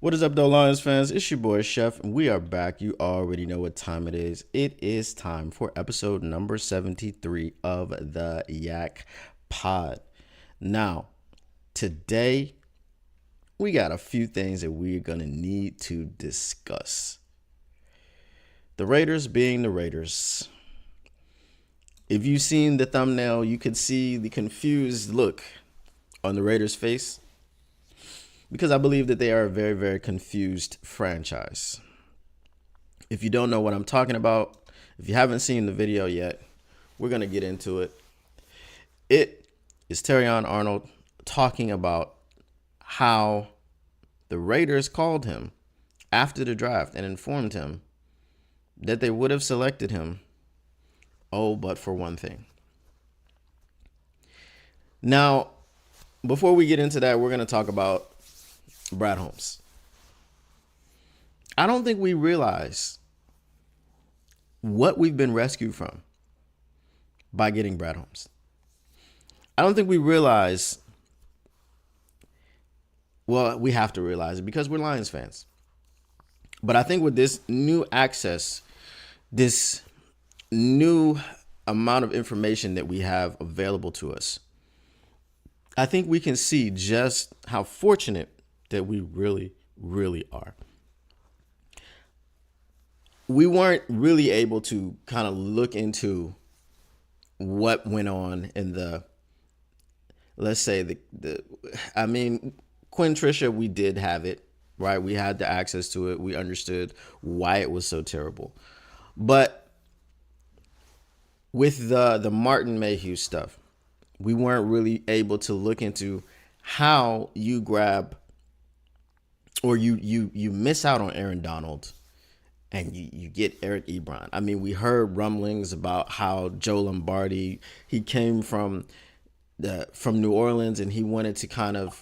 What is up, though, Lions fans? It's your boy, Chef, and we are back. You already know what time it is. It is time for episode number 73 of the YAK Pod. Now, today, we got a few things that we're going to need to discuss. The Raiders being the Raiders. If you've seen the thumbnail, you can see the confused look on the Raiders' face, because I believe that they are a very, very confused franchise. If you don't know what I'm talking about, if you haven't seen the video yet, we're going to get into it. It is Terrion Arnold talking about how the Raiders called him after the draft and informed him that they would have selected him, but for one thing. Now, before we get into that, we're going to talk about Brad Holmes. I don't think we realize what we've been rescued from by getting Brad Holmes. I don't think we realize, well, we have to realize it because we're Lions fans. But I think with this new access, this new amount of information that we have available to us, I think we can see just how fortunate that we really, really are. We weren't really able to kind of look into what went on in the, let's say Quinn Trisha, we did have it, right? We had the access to it. We understood why it was so terrible. But with the Martin Mayhew stuff, we weren't really able to look into how you grab or you miss out on Aaron Donald and you get Eric Ebron. I mean, we heard rumblings about how Joe Lombardi, he came from New Orleans and he wanted to kind of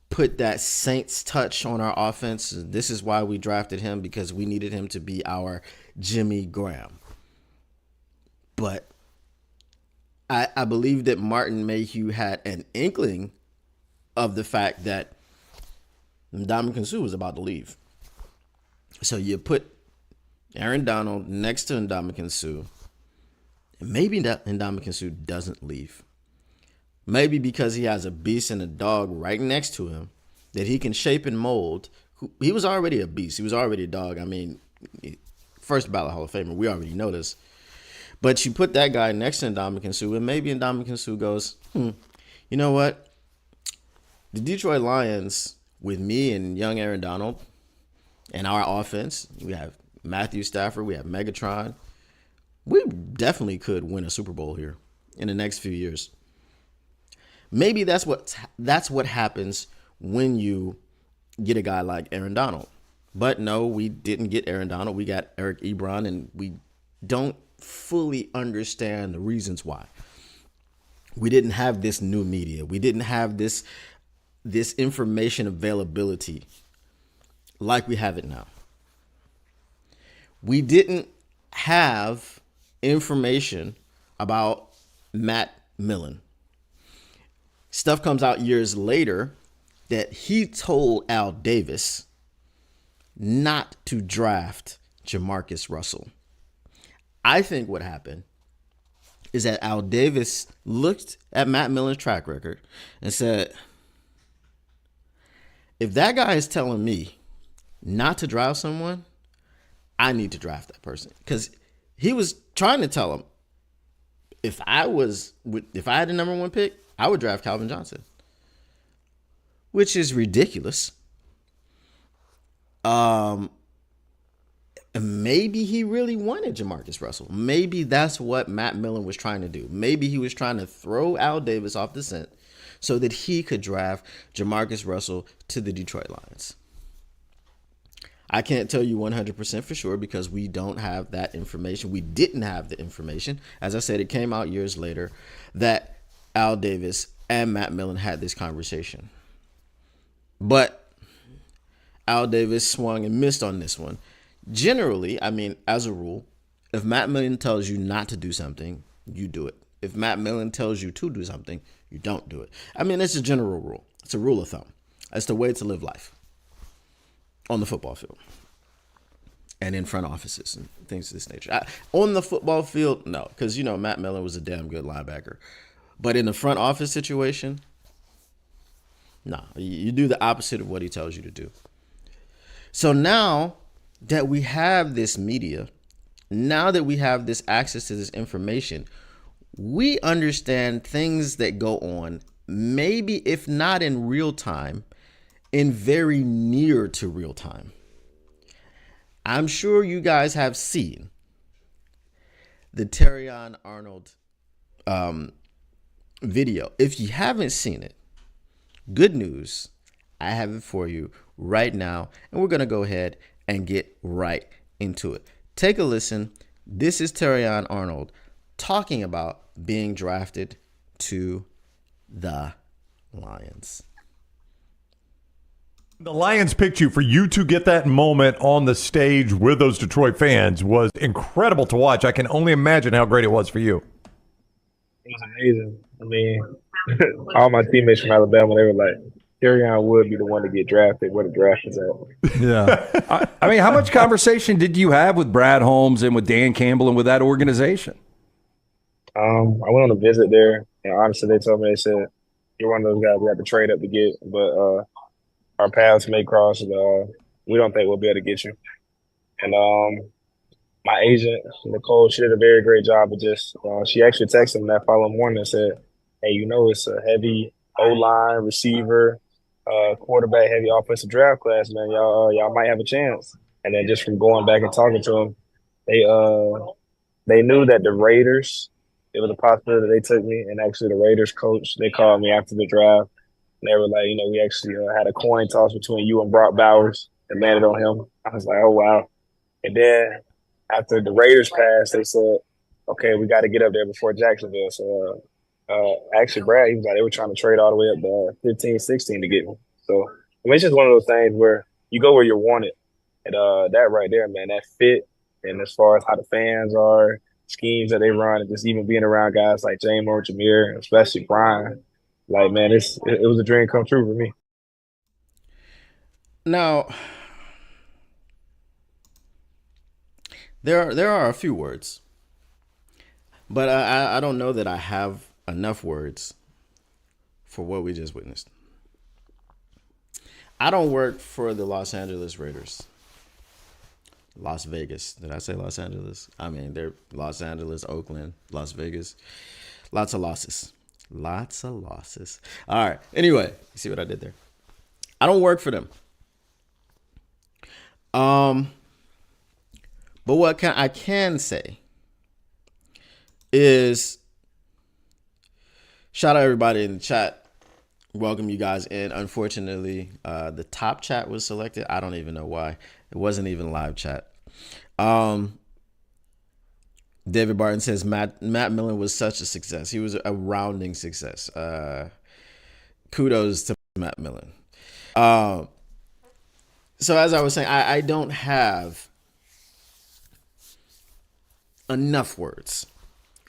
put that Saints touch on our offense. This is why we drafted him, because we needed him to be our Jimmy Graham. But I believe that Martin Mayhew had an inkling of the fact that Ndamukong Suh was about to leave. So you put Aaron Donald next to Ndamukong Suh, and maybe Ndamukong Suh doesn't leave. Maybe because he has a beast and a dog right next to him that he can shape and mold. He was already a beast. He was already a dog. I mean, first ballot Hall of Famer. We already know this. But you put that guy next to Ndamukong Suh, and maybe Ndamukong Suh goes, you know what? The Detroit Lions, with me and young Aaron Donald and our offense, we have Matthew Stafford, we have Megatron. We definitely could win a Super Bowl here in the next few years. Maybe that's what happens when you get a guy like Aaron Donald. But no, we didn't get Aaron Donald. We got Eric Ebron, and we don't fully understand the reasons why. We didn't have this new media. We didn't have this information availability like we have it now. We didn't have information about Matt Millen. Stuff comes out years later that he told Al Davis not to draft Jamarcus Russell. I think what happened is that Al Davis looked at Matt Millen's track record and said, if that guy is telling me not to draft someone, I need to draft that person. Because he was trying to tell him, if I had the number one pick, I would draft Calvin Johnson, which is ridiculous. Maybe he really wanted Jamarcus Russell. Maybe that's what Matt Millen was trying to do. Maybe he was trying to throw Al Davis off the scent so that he could draft Jamarcus Russell to the Detroit Lions. I can't tell you 100% for sure because we don't have that information. We didn't have the information. As I said, it came out years later that Al Davis and Matt Millen had this conversation. But Al Davis swung and missed on this one. Generally, I mean, as a rule, if Matt Millen tells you not to do something, you do it. If Matt Millen tells you to do something, you don't do it. I mean, it's a general rule. It's a rule of thumb. It's the way to live life. on the football field and in front offices and things of this nature. On the football field, no, because, Matt Millen was a damn good linebacker. But in the front office situation, no, you do the opposite of what he tells you to do. So now that we have this media, now that we have this access to this information, we understand things that go on, maybe if not in real time, in very near to real time. I'm sure you guys have seen the Terrion Arnold video. If you haven't seen it, good news, I have it for you right now, and we're going to go ahead and get right into it. Take a listen. This is Terrion Arnold talking about being drafted to the Lions. The Lions picked you. For you to get that moment on the stage with those Detroit fans was incredible to watch. I can only imagine how great it was for you. It was amazing. I mean, all my teammates from Alabama, they were like, Terrion would be the one to get drafted where the draft is at. Yeah. I mean, how much conversation did you have with Brad Holmes and with Dan Campbell and with that organization? I went on a visit there, and honestly, they told me, they said, you're one of those guys we have to trade up to get, but our paths may cross, and we don't think we'll be able to get you. And my agent, Nicole, she did a very great job of just she actually texted me that following morning and said, hey, it's a heavy O-line, receiver, quarterback, heavy offensive draft class, man. Y'all might have a chance. And then just from going back and talking to them, they knew that the Raiders, it was a possibility that they took me. And actually the Raiders coach, they called me after the draft. And they were like, we actually had a coin toss between you and Brock Bowers and landed on him. I was like, oh, wow. And then after the Raiders passed, they said, okay, we got to get up there before Jacksonville. So actually, Brad, he was like, they were trying to trade all the way up to 15, 16 to get me. So it's just one of those things where you go where you're wanted. And that right there, man, that fit. And as far as how the fans are, schemes that they run, and just even being around guys like J-Mo, Jameer, especially Brian, like, man, it was a dream come true for me. Now, there are a few words, but I don't know that I have enough words for what we just witnessed. I don't work for the Los Angeles Raiders. Las Vegas. Did I say Los Angeles? I mean, they're Los Angeles, Oakland, Las Vegas. Lots of losses. Lots of losses. All right. Anyway, you see what I did there? I don't work for them. But what I can say is shout out everybody in the chat. Welcome you guys in. Unfortunately, the top chat was selected. I don't even know why. It wasn't even live chat. David Barton says Matt Millen was such a success. He was a rounding success. Kudos to Matt Millen. So as I was saying, I don't have enough words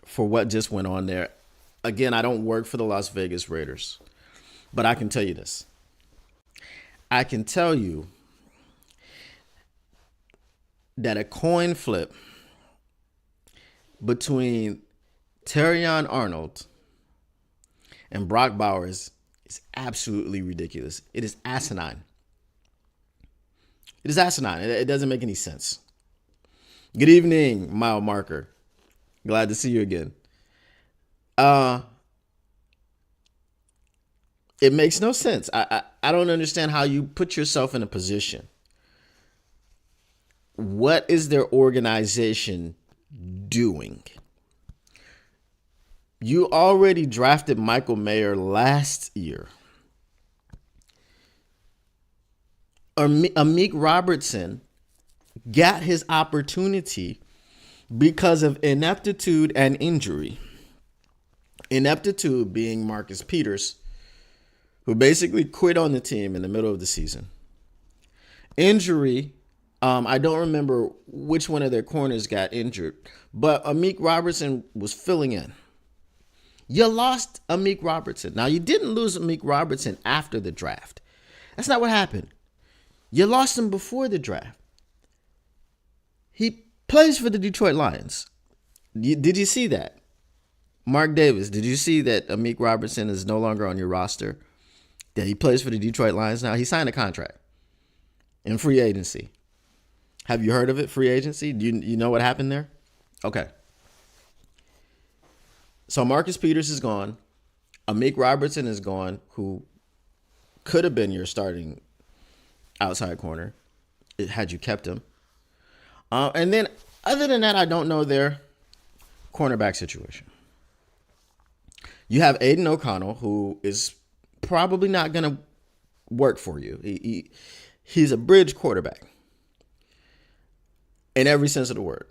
for what just went on there. Again, I don't work for the Las Vegas Raiders, but I can tell you this. I can tell you that a coin flip between Terrion Arnold and Brock Bowers is absolutely ridiculous. It is asinine. It is asinine. It doesn't make any sense. Good evening, Mile Marker. Glad to see you again. It makes no sense. I don't understand how you put yourself in a position. What is their organization doing? You already drafted Michael Mayer last year. Amik Robertson got his opportunity because of ineptitude and injury. Ineptitude being Marcus Peters, who basically quit on the team in the middle of the season. Injury, I don't remember which one of their corners got injured, but Amik Robertson was filling in. You lost Amik Robertson. Now, you didn't lose Amik Robertson after the draft. That's not what happened. You lost him before the draft. He plays for the Detroit Lions. Did you see that? Mark Davis, did you see that Amik Robertson is no longer on your roster? That he plays for the Detroit Lions now? He signed a contract in free agency. Have you heard of it, free agency? Do you know what happened there? Okay. So Marcus Peters is gone. Amik Robertson is gone, who could have been your starting outside corner had you kept him. And then other than that, I don't know their cornerback situation. You have Aiden O'Connell, who is probably not going to work for you. He's a bridge quarterback in every sense of the word.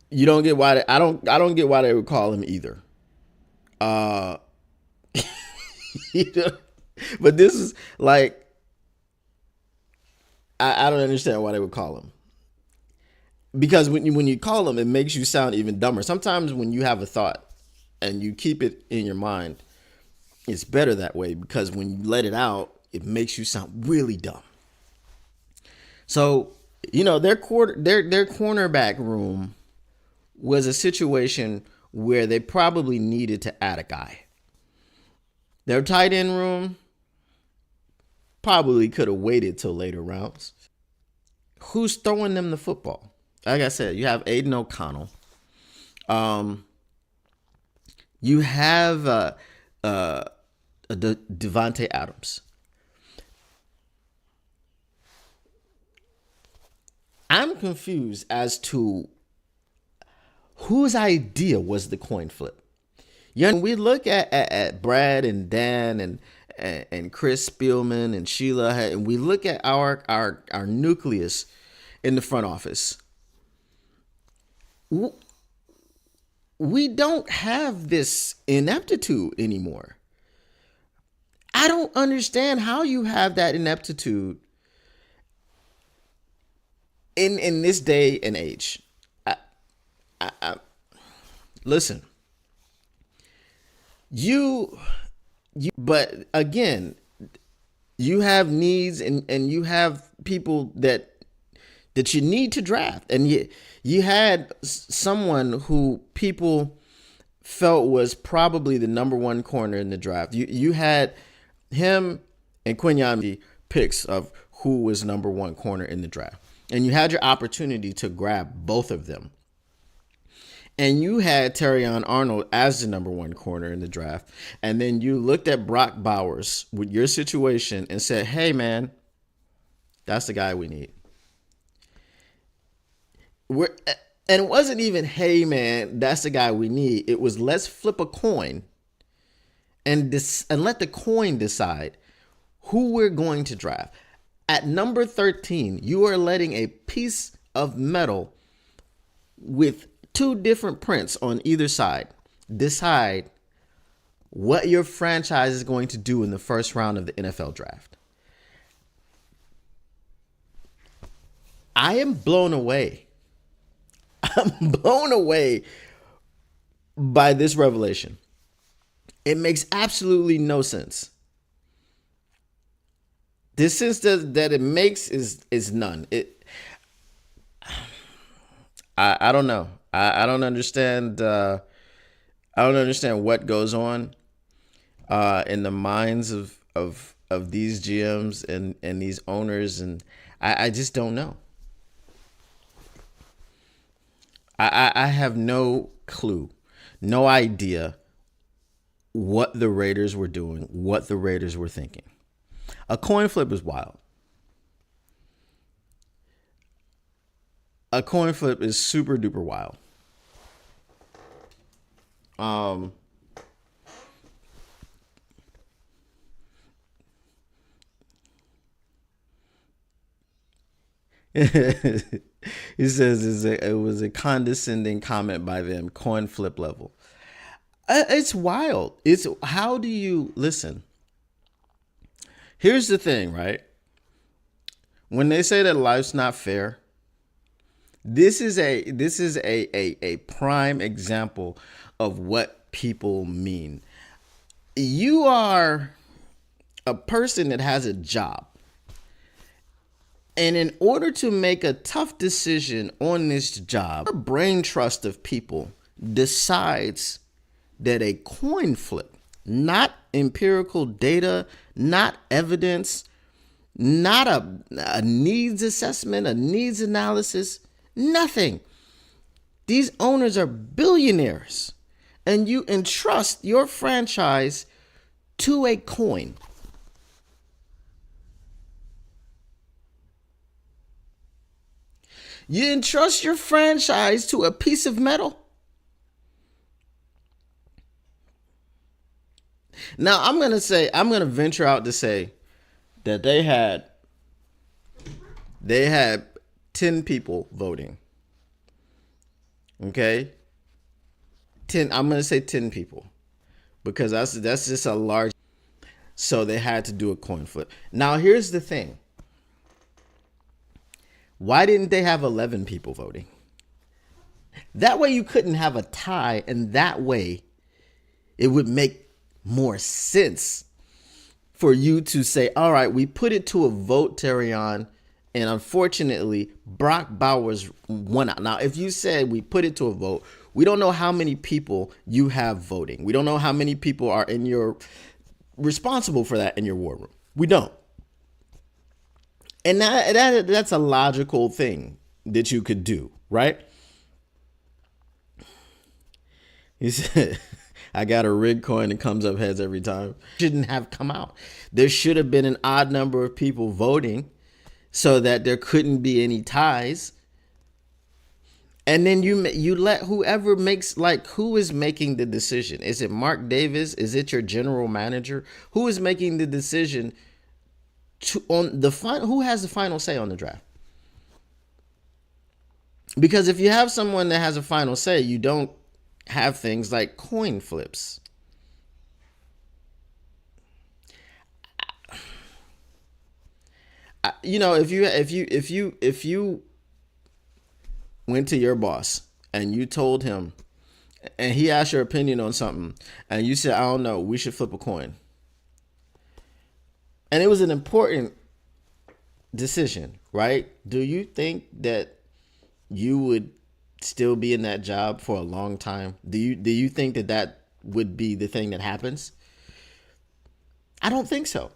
You don't get why I don't get why they would call him either. But this is like, I don't understand why they would call him. Because when you call him, it makes you sound even dumber. Sometimes when you have a thought and you keep it in your mind, it's better that way, because when you let it out, it makes you sound really dumb. So, their cornerback room was a situation where they probably needed to add a guy. Their tight end room probably could have waited till later rounds. Who's throwing them the football? Like I said, you have Aiden O'Connell. You have Devontae Adams. I'm confused as to whose idea was the coin flip. When we look at Brad and Dan and Chris Spielman and Sheila, and we look at our nucleus in the front office, we don't have this ineptitude anymore. I don't understand how you have that ineptitude in this day and age. Listen, but again, you have needs and you have people that you need to draft. And you had someone who people felt was probably the number one corner in the draft. You had him and Quinyon picks of who was number one corner in the draft. And you had your opportunity to grab both of them. And you had Terrion Arnold as the number one corner in the draft. And then you looked at Brock Bowers with your situation and said, hey, man, that's the guy we need. And it wasn't even, hey, man, that's the guy we need. It was, let's flip a coin and let the coin decide who we're going to draft. At number 13, you are letting a piece of metal with two different prints on either side decide what your franchise is going to do in the first round of the NFL draft. I am blown away. I'm blown away by this revelation. It makes absolutely no sense. The sense that it makes is none. I don't know. I don't understand. I don't understand what goes on in the minds of these GMs and these owners, and I just don't know. I have no clue, no idea what the Raiders were doing, what the Raiders were thinking. A coin flip is wild. A coin flip is super duper wild. He says it was a condescending comment by them, coin flip level. It's wild. It's how do you listen? Here's the thing, right? When they say that life's not fair, this is a prime example of what people mean. You are a person that has a job. And in order to make a tough decision on this job, a brain trust of people decides that a coin flip, not empirical data, not evidence, not a needs assessment, a needs analysis, nothing. These owners are billionaires, and you entrust your franchise to a coin. You entrust your franchise to a piece of metal. Now, I'm going to venture out to say that they had 10 people voting. Okay? I'm going to say 10 people because that's just a large. So they had to do a coin flip. Now, here's the thing. Why didn't they have 11 people voting? That way you couldn't have a tie, and that way it would make more sense for you to say, all right, we put it to a vote, Terrion, and unfortunately, Brock Bowers won out. Now, if you said we put it to a vote, we don't know how many people you have voting. We don't know how many people are responsible for that in your war room. We don't. And that's a logical thing that you could do, right? He said, I got a rig coin that comes up heads every time. Shouldn't have come out. There should have been an odd number of people voting so that there couldn't be any ties. And then you let whoever makes, like, who is making the decision? Is it Mark Davis? Is it your general manager? Who is making the decision on the final? Who has the final say on the draft? Because if you have someone that has a final say, you don't have things like coin flips. If you went to your boss and you told him, and he asked your opinion on something, and you said, I don't know, we should flip a coin. And it was an important decision, right? Do you think that you would still be in that job for a long time? Do you think that would be the thing that happens? I don't think so.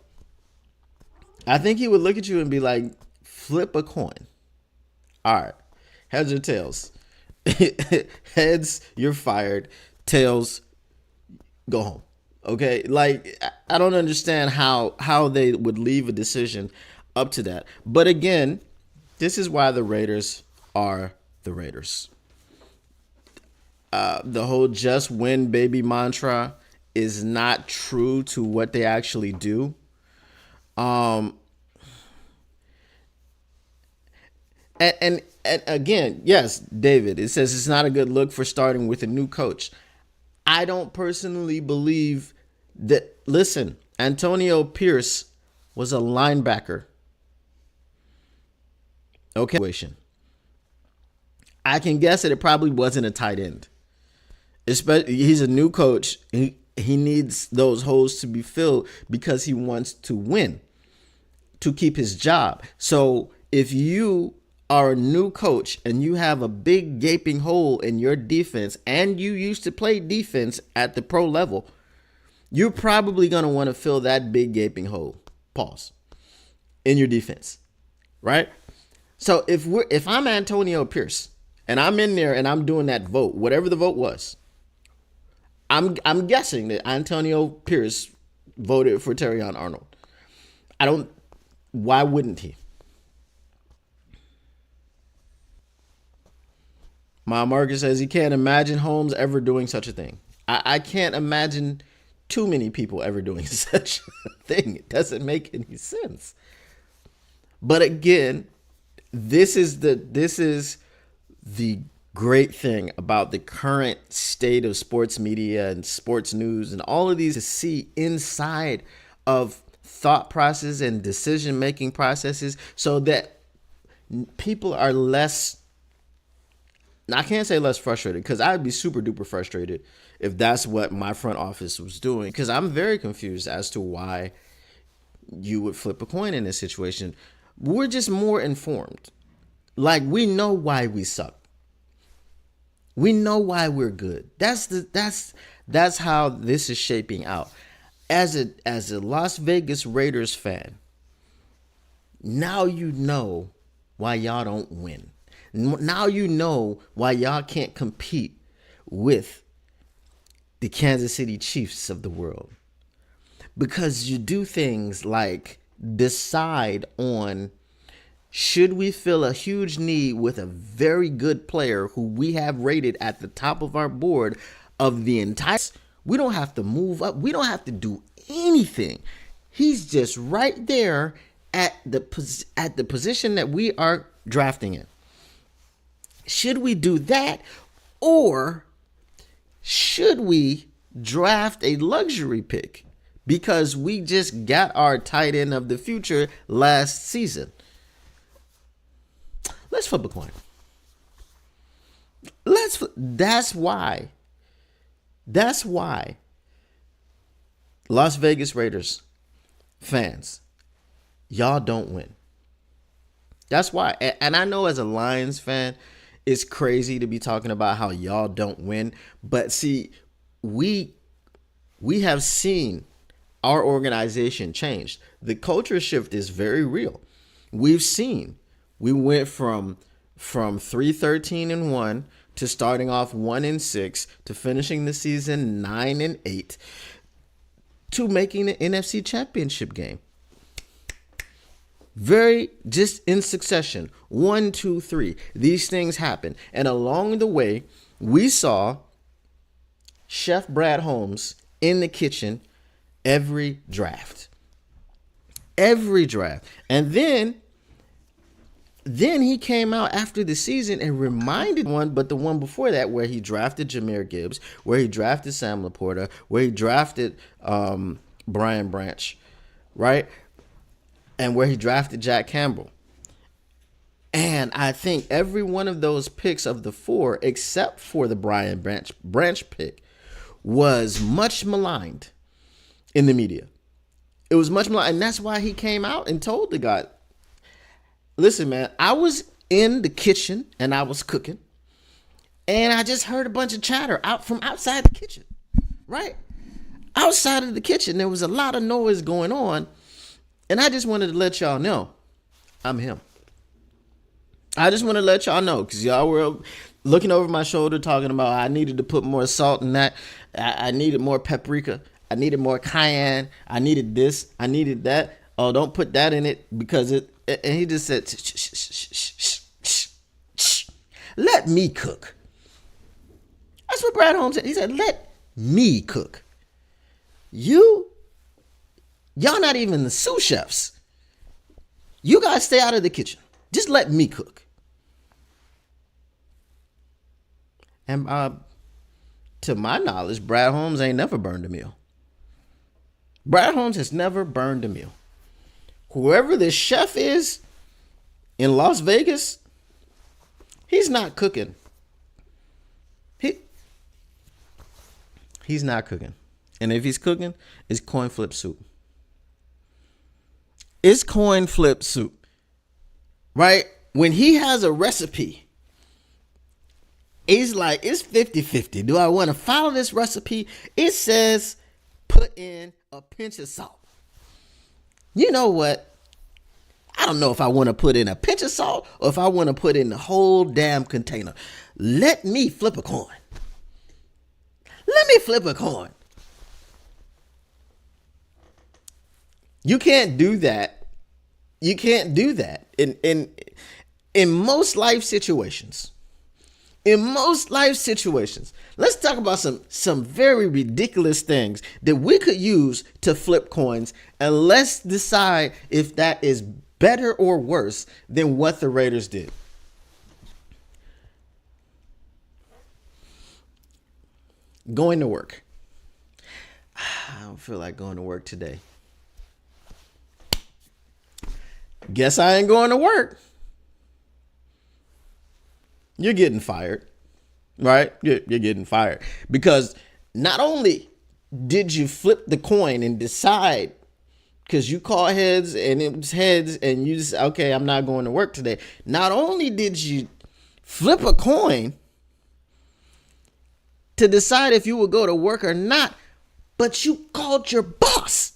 I think he would look at you and be like, flip a coin. All right. Heads or tails? Heads, you're fired. Tails, go home. Okay? Like, I don't understand how they would leave a decision up to that. But again, this is why the Raiders are the Raiders. The whole just win baby mantra is not true to what they actually do. And again, yes, David, it says it's not a good look for starting with a new coach. I don't personally believe that. Listen, Antonio Pierce was a linebacker. Okay. I can guess that it probably wasn't a tight end. Especially, he's a new coach. He needs those holes to be filled because he wants to win, to keep his job. So if you are a new coach and you have a big gaping hole in your defense and you used to play defense at the pro level, you're probably going to want to fill that big gaping hole, in your defense, right? So if I'm Antonio Pierce and I'm in there and I'm doing that vote, whatever the vote was, I'm guessing that Antonio Pierce voted for Terrion Arnold. Why wouldn't he? My Marcus says he can't imagine Holmes ever doing such a thing. I can't imagine too many people ever doing such a thing. It doesn't make any sense. But again, this is the great thing about the current state of sports media and sports news and all of these, to see inside of thought process and decision-making processes so that people are less, I can't say less frustrated, because I'd be super duper frustrated if that's what my front office was doing, because I'm very confused as to why you would flip a coin in this situation. We're just more informed. Like, we know why we suck. We know why we're good. That's how this is shaping out. As a Las Vegas Raiders fan, now you know why y'all don't win. Now you know why y'all can't compete with the Kansas City Chiefs of the world. Because you do things like decide on, should we feel a huge need with a very good player who we have rated at the top of our board of the entire, we don't have to move up. We don't have to do anything. He's just right there at the position that we are drafting in. Should we do that, or should we draft a luxury pick because we just got our tight end of the future last season? Let's flip a coin. That's why Las Vegas Raiders fans, y'all don't win. That's why. And I know as a Lions fan, it's crazy to be talking about how y'all don't win. But see, we have seen our organization change. The culture shift is very real. We went from 3-13-1 to starting off 1-6 to finishing the season 9-8 to making the NFC Championship game. Very just in succession. 1, 2, 3. These things happen. And along the way, we saw Chef Brad Holmes in the kitchen every draft. And then he came out after the season and reminded the one before that, where he drafted Jahmyr Gibbs, where he drafted Sam Laporta, where he drafted Brian Branch, right? And where he drafted Jack Campbell. And I think every one of those picks of the 4, except for the Brian Branch pick, was much maligned in the media. It was much maligned. And that's why he came out and told the guy, listen, man, I was in the kitchen and I was cooking, and I just heard a bunch of chatter out from outside the kitchen, right? Outside of the kitchen, there was a lot of noise going on, and I just wanted to let y'all know I'm him. I just want to let y'all know, because y'all were looking over my shoulder talking about I needed to put more salt in that. I needed more paprika. I needed more cayenne. I needed this. I needed that. Oh, don't put that in it because it. And he just said, shh, let me cook. That's what Brad Holmes said. He said, let me cook. Y'all not even the sous chefs. You guys stay out of the kitchen. Just let me cook. And to my knowledge, Brad Holmes ain't never burned a meal. Brad Holmes has never burned a meal. Whoever this chef is in Las Vegas, he's not cooking. He's not cooking. And if he's cooking, it's coin flip soup. It's coin flip soup. Right? When he has a recipe, he's like, it's 50-50. Do I want to follow this recipe? It says put in a pinch of salt. You know what? I don't know if I want to put in a pinch of salt or if I want to put in the whole damn container. Let me flip a coin. You can't do that. You can't do that in most life situations. Let's talk about some very ridiculous things that we could use to flip coins, and let's decide if that is better or worse than what the Raiders did. Going to work. I don't feel like going to work today. Guess I ain't going to work. You're getting fired, right? You're getting fired because not only did you flip the coin and decide because you call heads and it was heads and you just, okay, I'm not going to work today. Not only did you flip a coin to decide if you would go to work or not, but you called your boss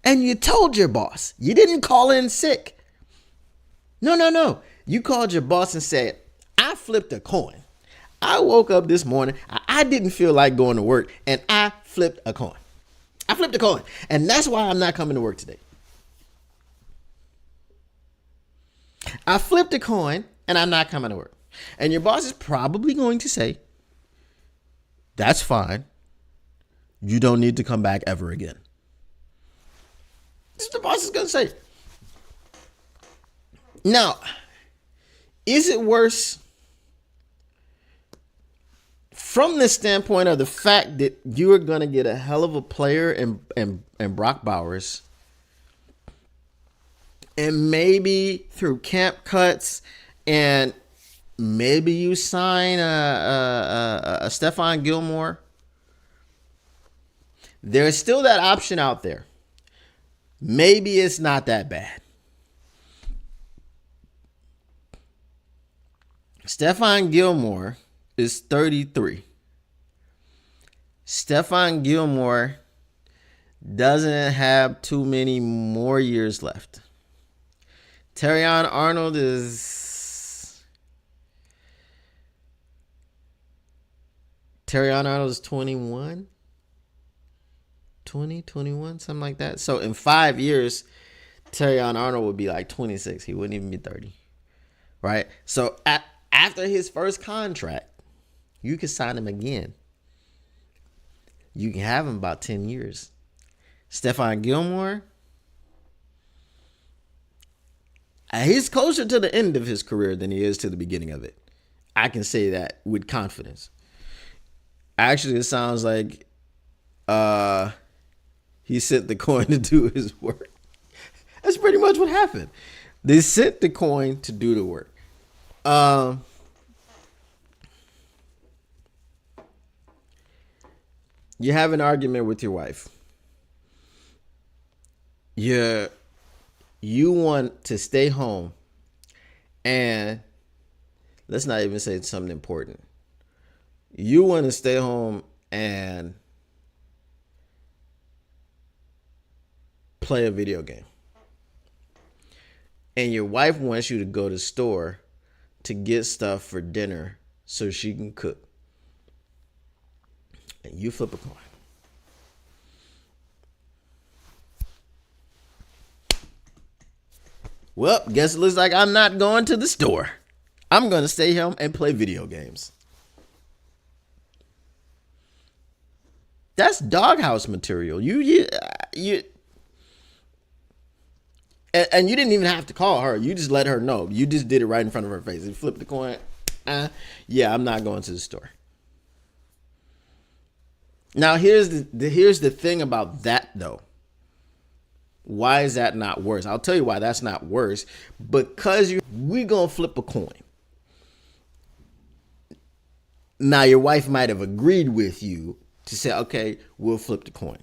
and you told your boss. You didn't call in sick. No. You called your boss and said, I flipped a coin. I woke up this morning. I didn't feel like going to work and I flipped a coin. I flipped a coin. And that's why I'm not coming to work today. I flipped a coin and I'm not coming to work. And your boss is probably going to say, that's fine. You don't need to come back ever again. This is what the boss is going to say. Now, is it worse from the standpoint of the fact that you are going to get a hell of a player in Brock Bowers, and maybe through camp cuts, and maybe you sign a Stephon Gilmore? There's still that option out there. Maybe it's not that bad. Stephon Gilmore is 33. Stephon Gilmore doesn't have too many more years left. Terrion Arnold is 21. 21, something like that. So in 5 years, Terrion Arnold would be like 26. He wouldn't even be 30. Right? So after his first contract, you can sign him again. You can have him about 10 years. Stephon Gilmore, he's closer to the end of his career than he is to the beginning of it. I can say that with confidence. Actually, it sounds like he sent the coin to do his work. That's pretty much what happened. They sent the coin to do the work. You have an argument with your wife. You want to stay home, and let's not even say it's something important. You want to stay home and play a video game. And your wife wants you to go to the store to get stuff for dinner so she can cook. And you flip a coin. Well, guess it looks like I'm not going to the store. I'm going to stay home and play video games. That's doghouse material. You and you didn't even have to call her. You just let her know. You just did it right in front of her face. You flipped the coin. Yeah, I'm not going to the store. Now, here's the thing about that, though. Why is that not worse? I'll tell you why that's not worse. Because we're going to flip a coin. Now, your wife might have agreed with you to say, okay, we'll flip the coin.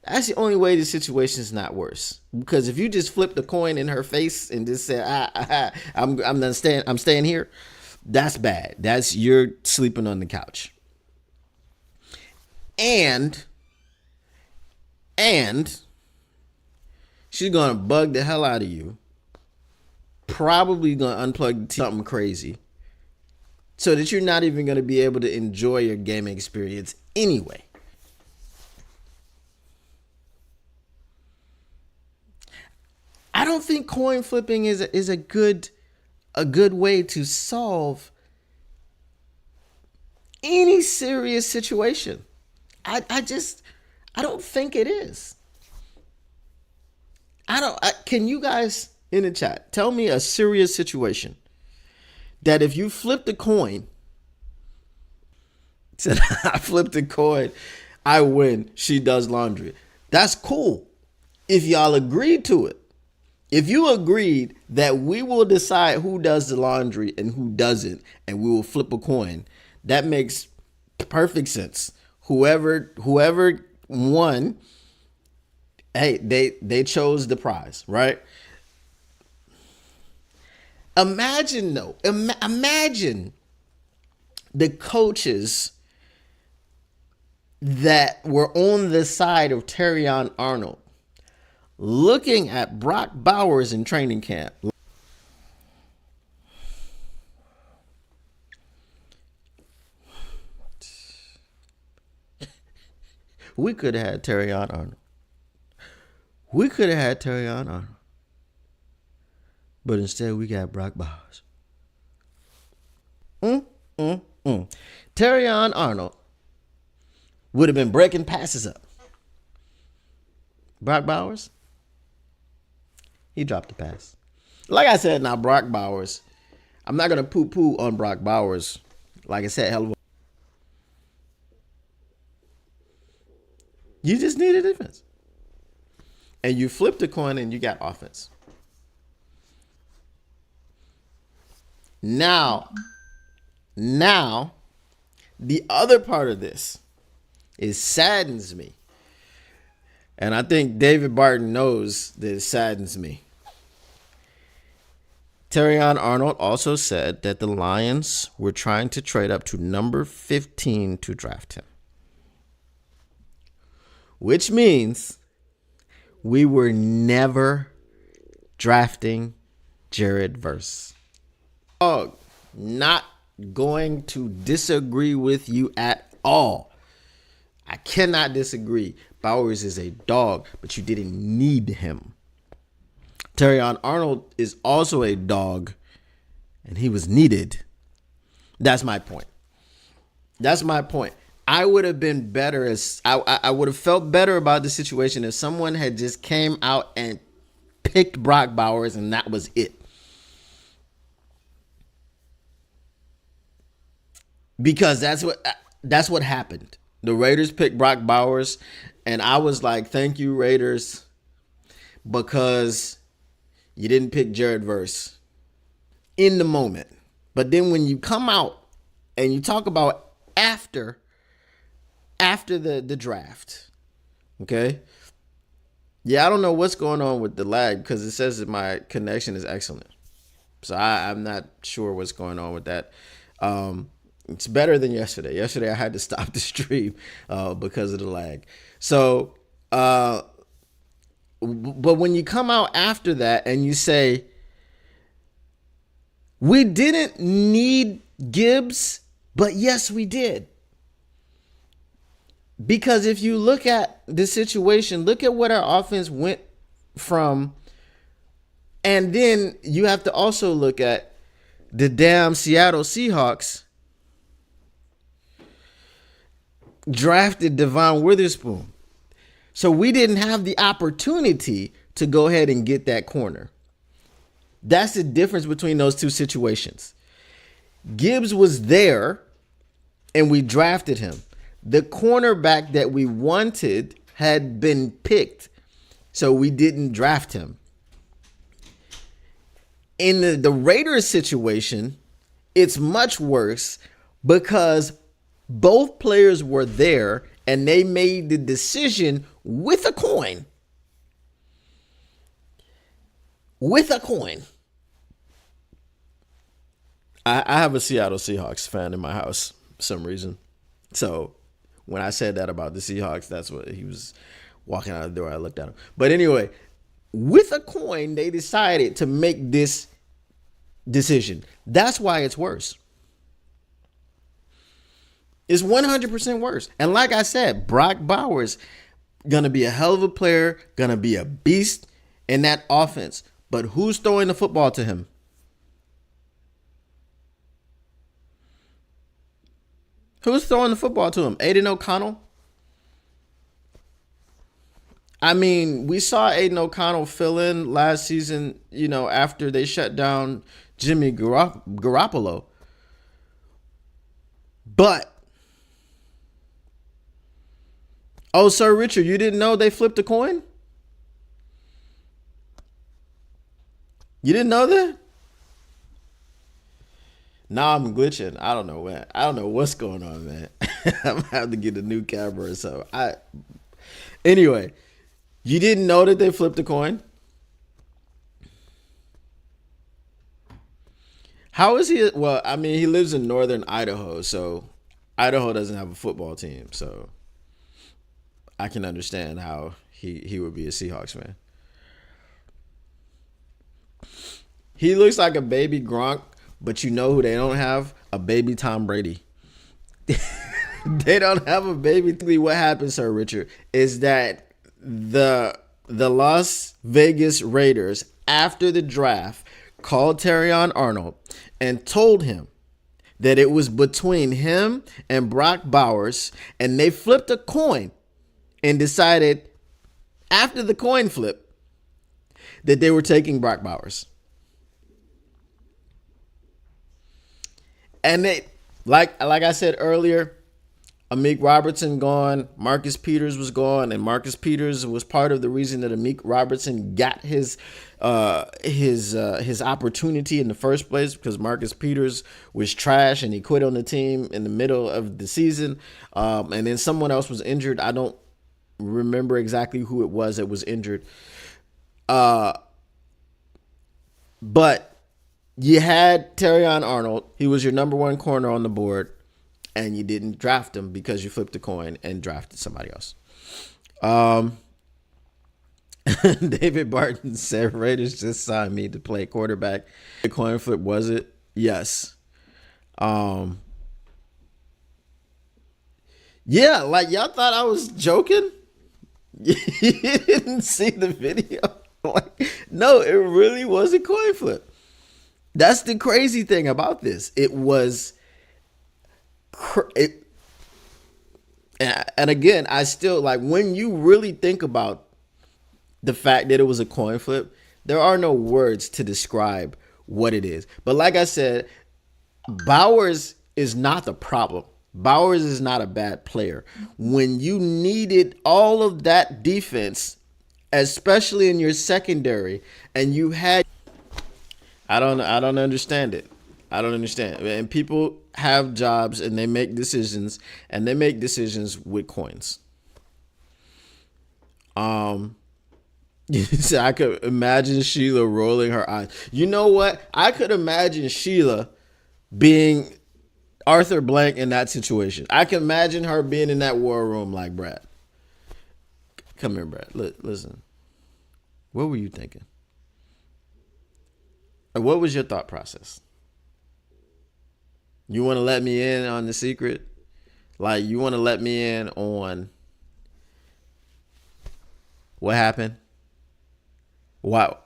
That's the only way the situation is not worse. Because if you just flip the coin in her face and just say, I'm staying here, that's bad. That's you're sleeping on the couch. And she's gonna bug the hell out of you. Probably gonna unplug something crazy, so that you're not even gonna be able to enjoy your gaming experience anyway. I don't think coin flipping is a good way to solve any serious situation. I don't think it is. Can you guys in the chat tell me a serious situation that if you flip the coin, said I flipped the coin, I win, she does laundry. That's cool. If y'all agreed to it. If you agreed that we will decide who does the laundry and who doesn't, and we will flip a coin, that makes perfect sense. Whoever won, Hey, they chose the prize, right? Imagine though, imagine the coaches that were on the side of Terrion Arnold looking at Brock Bowers in training camp. We could have had Terrion Arnold. But instead we got Brock Bowers. Terrion Arnold would have been breaking passes up. Brock Bowers, he dropped the pass. Like I said, now Brock Bowers, I'm not going to poo-poo on Brock Bowers. Like I said, hell of a... You just need a defense. And you flip the coin and you got offense. Now, the other part of this saddens me. And I think David Barton knows that it saddens me. Terrion Arnold also said that the Lions were trying to trade up to number 15 to draft him. Which means we were never drafting Jared Verse. Not going to disagree with you at all. I cannot disagree. Bowers is a dog, but you didn't need him. Terrion Arnold is also a dog, and he was needed. That's my point. I would have been better I would have felt better about the situation if someone had just came out and picked Brock Bowers and that was it. Because that's what happened. The Raiders picked Brock Bowers, and I was like, thank you, Raiders, because you didn't pick Jared Verse in the moment. But then when you come out and you talk about after the draft, okay? Yeah, I don't know what's going on with the lag because it says that my connection is excellent. So I'm not sure what's going on with that. It's better than yesterday. Yesterday I had to stop the stream because of the lag. So, but when you come out after that and you say, we didn't need Gibbs, but yes, we did. Because if you look at the situation, look at what our offense went from. And then you have to also look at the damn Seattle Seahawks drafted Devon Witherspoon. So we didn't have the opportunity to go ahead and get that corner. That's the difference between those two situations. Gibbs was there and we drafted him. The cornerback that we wanted had been picked, so we didn't draft him. In the Raiders situation, it's much worse because both players were there and they made the decision with a coin. I have a Seattle Seahawks fan in my house for some reason. So when I said that about the Seahawks, that's what he was walking out the door. I looked at him. But anyway, with a coin, they decided to make this decision. That's why it's worse. It's 100% worse. And like I said, Brock Bowers going to be a hell of a player, going to be a beast in that offense. But who's throwing the football to him? Who's throwing the football to him? Aiden O'Connell? I mean, we saw Aiden O'Connell fill in last season, after they shut down Jimmy Garoppolo. But, Sir Richard, you didn't know they flipped a coin? You didn't know that? Now I'm glitching. I don't know, man. I don't know what's going on, man. I'm gonna have to get a new camera or so. Anyway, You didn't know that they flipped a coin? How is he? Well, I mean, he lives in northern Idaho, so Idaho doesn't have a football team, so I can understand how he would be a Seahawks fan. He looks like a baby Gronk, but you know who they don't have? A baby Tom Brady. They don't have a baby. What happened, Sir Richard, is that the Las Vegas Raiders, after the draft, called Terrion Arnold and told him that it was between him and Brock Bowers, and they flipped a coin and decided after the coin flip that they were taking Brock Bowers. And they, like I said earlier, Amik Robertson gone, Marcus Peters was gone, and Marcus Peters was part of the reason that Amik Robertson got his opportunity in the first place, because Marcus Peters was trash and he quit on the team in the middle of the season. And then someone else was injured. I don't remember exactly who it was that was injured. But you had Terrion Arnold. He was your number one corner on the board, and you didn't draft him because you flipped a coin and drafted somebody else. David Barton said Raiders just signed me to play quarterback. The coin flip, was it? Yes. Yeah, like y'all thought I was joking? You didn't see the video? Like, no, it really was a coin flip. That's the crazy thing about this. It was... And again, I still, like, when you really think about the fact that it was a coin flip, there are no words to describe what it is. But like I said, Bowers is not the problem. Bowers is not a bad player. When you needed all of that defense, especially in your secondary, and you had, I don't understand it. I don't understand. And people have jobs and they make decisions, and they make decisions with coins. I could imagine Sheila rolling her eyes. You know what? I could imagine Sheila being Arthur Blank in that situation. I can imagine her being in that war room like, Brad, come here, Brad. Listen. What were you thinking? Or what was your thought process? You want to let me in on the secret? Like, you want to let me in on what happened? Wow.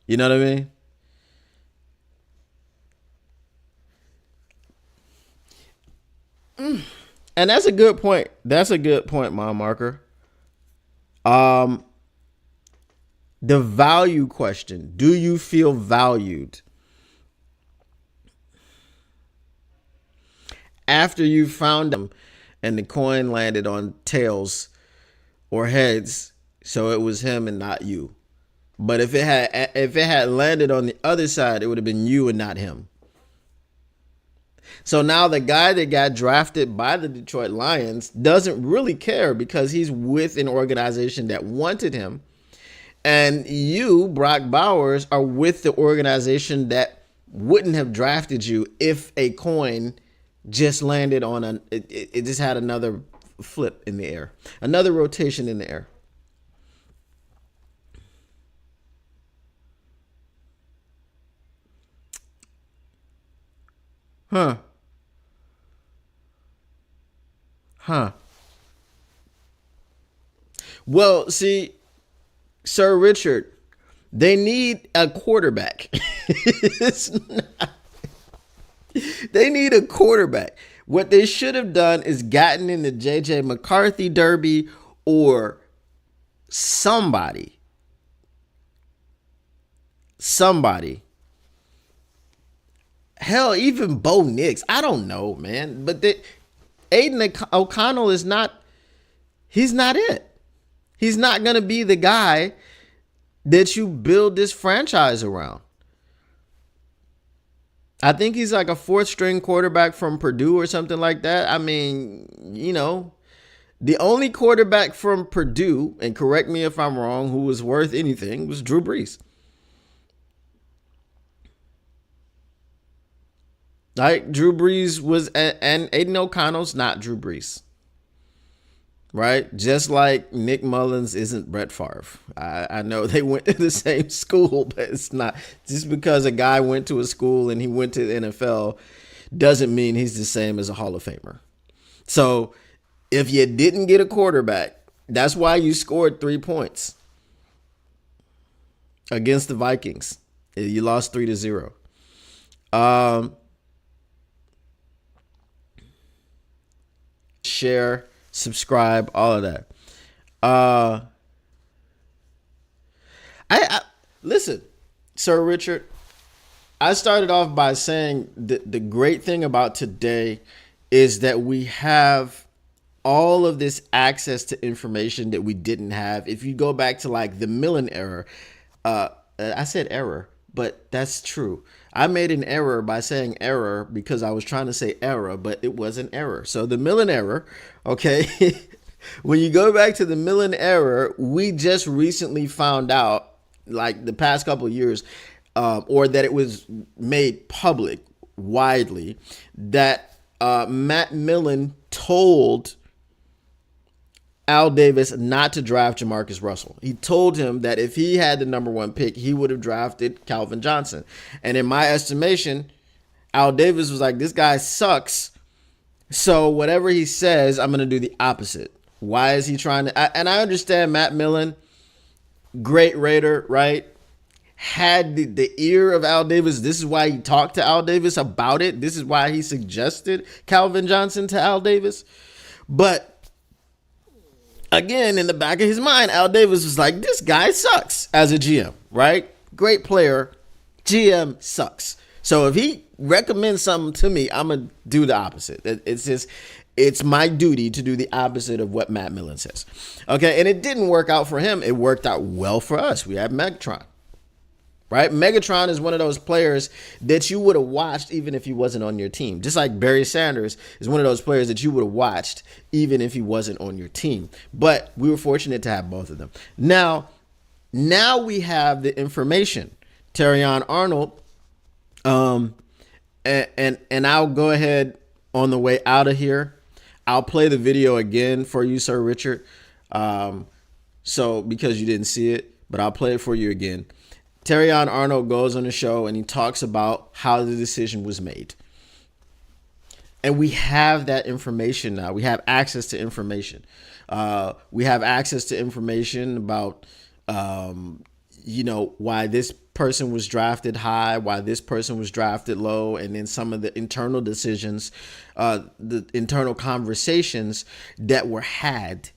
You know what I mean? And that's a good point. That's a good point, Mom Marker. The value question. Do you feel valued after you found them and the coin landed on tails or heads, so it was him and not you? But if it had landed on the other side, it would have been you and not him. So now the guy that got drafted by the Detroit Lions doesn't really care because he's with an organization that wanted him. And you, Brock Bowers, are with the organization that wouldn't have drafted you if a coin just landed on it just had another flip in the air, another rotation in the air. Huh. Well, see, Sir Richard, they need a quarterback. They need a quarterback. What they should have done is gotten in the J.J. McCarthy Derby or somebody. Hell, even Bo Nix. I don't know, man. But Aiden O'Connell is not, he's not it. He's not going to be the guy that you build this franchise around. I think he's like a fourth string quarterback from Purdue or something like that. I mean, you know, The only quarterback from Purdue, and correct me if I'm wrong, who was worth anything was Drew Brees. Right? Drew Brees was, and Aiden O'Connell's not Drew Brees. Right? Just like Nick Mullins isn't Brett Favre. I know they went to the same school, but it's not. Just because a guy went to a school and he went to the NFL doesn't mean he's the same as a Hall of Famer. So if you didn't get a quarterback, that's why you scored 3 points against the Vikings. You lost 3-0. Share, subscribe, all of that. I listen, Sir Richard. I started off by saying the great thing about today is that we have all of this access to information that we didn't have. If you go back to like the Millen era, I said error, but that's true. I made an error by saying error because I was trying to say error, but it was an error. So the Millen error, okay, when you go back to the Millen error, we just recently found out, like the past couple of years, or that it was made public widely, that Matt Millen told Al Davis not to draft Jamarcus Russell. He told him that if he had the number 1 pick, he would have drafted Calvin Johnson. And in my estimation, Al Davis was like, this guy sucks. So whatever he says, I'm going to do the opposite. Why is he trying to? And I understand Matt Millen, great Raider, right? Had the ear of Al Davis. This is why he talked to Al Davis about it. This is why he suggested Calvin Johnson to Al Davis. But again, in the back of his mind, Al Davis was like, this guy sucks as a GM, right? Great player. GM sucks. So if he recommends something to me, I'm going to do the opposite. It's my duty to do the opposite of what Matt Millen says. Okay, and it didn't work out for him. It worked out well for us. We had Megatron. Right? Megatron is one of those players that you would have watched even if he wasn't on your team. Just like Barry Sanders is one of those players that you would have watched even if he wasn't on your team. But we were fortunate to have both of them. Now we have the information. Terrion Arnold, and I'll go ahead on the way out of here. I'll play the video again for you, Sir Richard. So because you didn't see it, but I'll play it for you again. Terrion Arnold goes on the show and he talks about how the decision was made. And we have that information now. We have access to information. We have access to information about, why this person was drafted high, why this person was drafted low, and then some of the internal decisions, the internal conversations that were had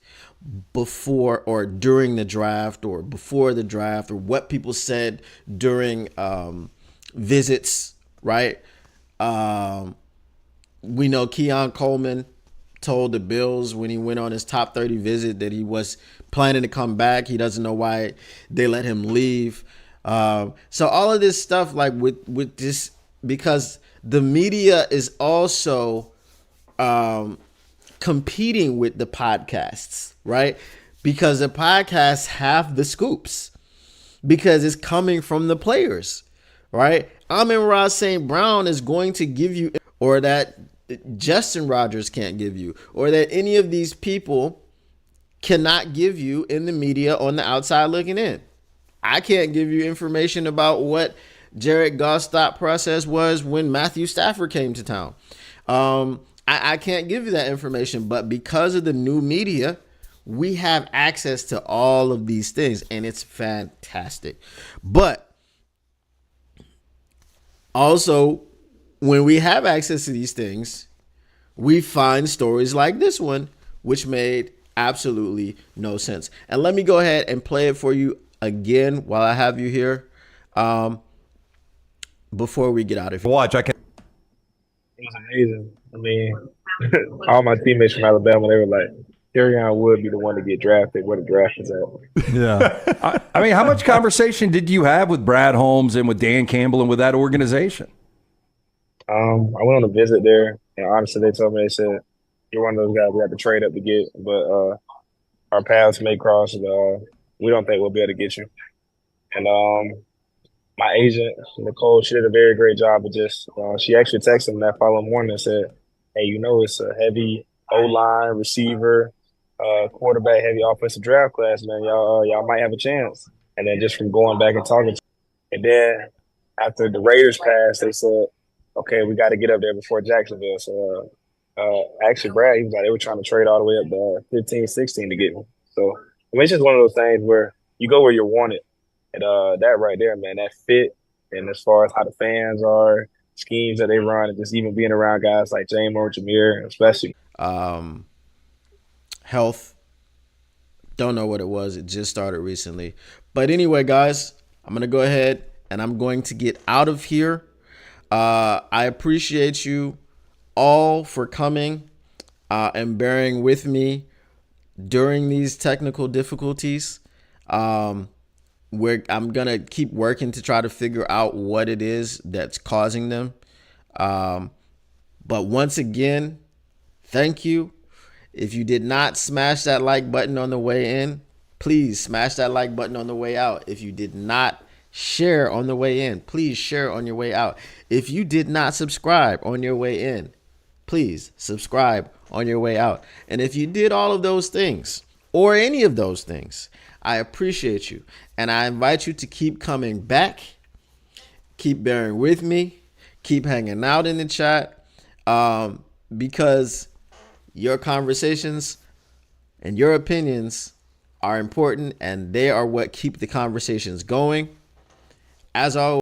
before or during the draft or before the draft, or what people said during visits, right? We know Keon Coleman told the Bills when he went on his top 30 visit that he was planning to come back. He doesn't know why they let him leave. So all of this stuff, like with this, because the media is also competing with the podcasts, right? Because the podcasts have the scoops because it's coming from the players, right? Amon-Ra St. Brown is going to give you, or that Justin Rogers can't give you, or that any of these people cannot give you in the media on the outside looking in. I can't give you information about what Jared Goff's thought process was when Matthew Stafford came to town. I can't give you that information, but because of the new media, we have access to all of these things, and it's fantastic. But also, when we have access to these things, we find stories like this one, which made absolutely no sense. And let me go ahead and play it for you again while I have you here, before we get out of here. Watch, I can. It was amazing. I mean, all my teammates from Alabama, they were like, Terrion would be the one to get drafted where the draft is at. Yeah. I mean, how much conversation did you have with Brad Holmes and with Dan Campbell and with that organization? I went on a visit there, and honestly, they told me, they said, you're one of those guys we have to trade up to get, but our paths may cross, and we don't think we'll be able to get you. And my agent, Nicole, she did a very great job of just she actually texted him that following morning and said, hey, it's a heavy O-line, receiver, quarterback, heavy offensive draft class, man. Y'all might have a chance. And then just from going back and talking to him. And then after the Raiders passed, they said, okay, we got to get up there before Jacksonville. So actually, Brad, he was like, they were trying to trade all the way up to 15, 16 to get me. So it's just one of those things where you go where you're wanted. And that right there, man, that fit. And as far as how the fans are, schemes that they run, and just even being around guys like J-Mo, Jameer, especially. Health. Don't know what it was. It just started recently. But anyway, guys, I'm going to go ahead and I'm going to get out of here. I appreciate you all for coming and bearing with me during these technical difficulties. I'm going to keep working to try to figure out what it is that's causing them. But once again, thank you. If you did not smash that like button on the way in, please smash that like button on the way out. If you did not share on the way in, please share on your way out. If you did not subscribe on your way in, please subscribe on your way out. And if you did all of those things or any of those things, I appreciate you. And I invite you to keep coming back, keep bearing with me, keep hanging out in the chat, because your conversations and your opinions are important, and they are what keep the conversations going. As always,